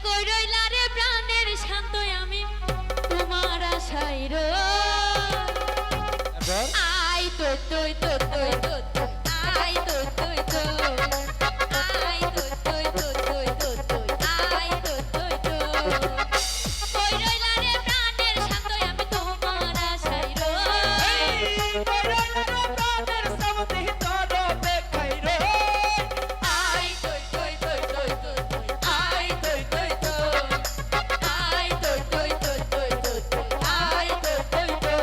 কই রইলা রে প্রাণের শান্ত আমি তোমার আশায় আই তো তুই তো তুই তো আই তো তুই তো আই তো তুই তো তুই তো তুই আই তো তুই তো কই রইলা রে প্রাণের শান্ত আমি তোমার আশায় কই রইলা রে প্রাণের সামনে তোর দেখাই রে আই তো তুই তো তুই তো তুই আই তো তুই তো আই তো তুই তো তুই তো তুই আই তো তুই তো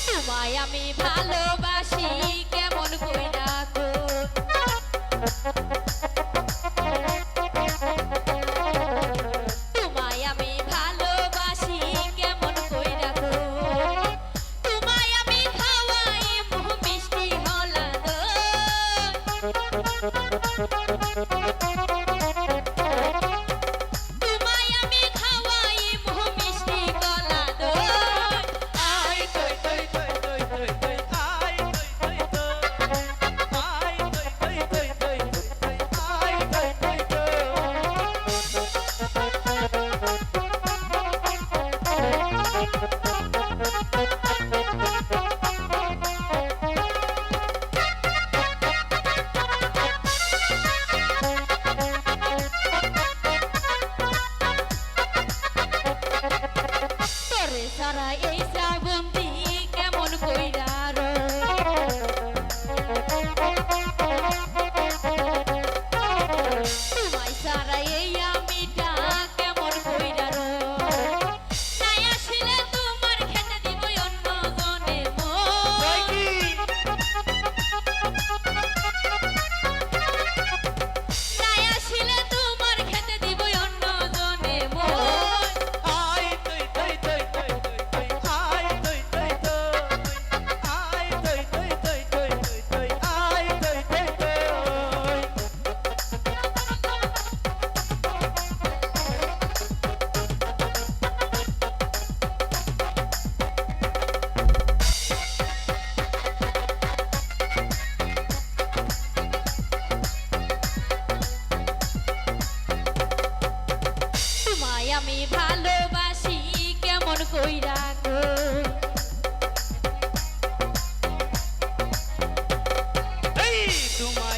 তোমায় আমি ভালোবাসি কেমন কইরা গো তোমায় আমি ভালোবাসি কেমন কইরা গো তোমায় আমি খাওয়াই মোহ মিষ্টি হলা গো তোমায় আমি খাওয়াই মোহ মিষ্টি গলা দো আই তৈ তৈ তৈ তৈ তৈ তৈ আই তৈ তৈ তৈ আই তৈ তৈ তৈ তৈ তৈ আই তৈ তৈ তোরে সারা এই শ্রাবন্তী কেমন কইরা রো তোমায় সারা এই আমিটা কেমন কইরা রো নাই আসলে তোমার খেতে দিব অন্য জনে কই মন কি নাই আসলে তোমার খেতে দিব অন্য জনে মন আই তৈ তৈ তৈ তৈ তৈ আই তৈ তৈ তৈ আই তৈ তৈ তৈ তৈ তৈ আই তৈ তৈ তৈ তোমায় আমি ভালোবাসি কেমন কইরা গো এই তোমায়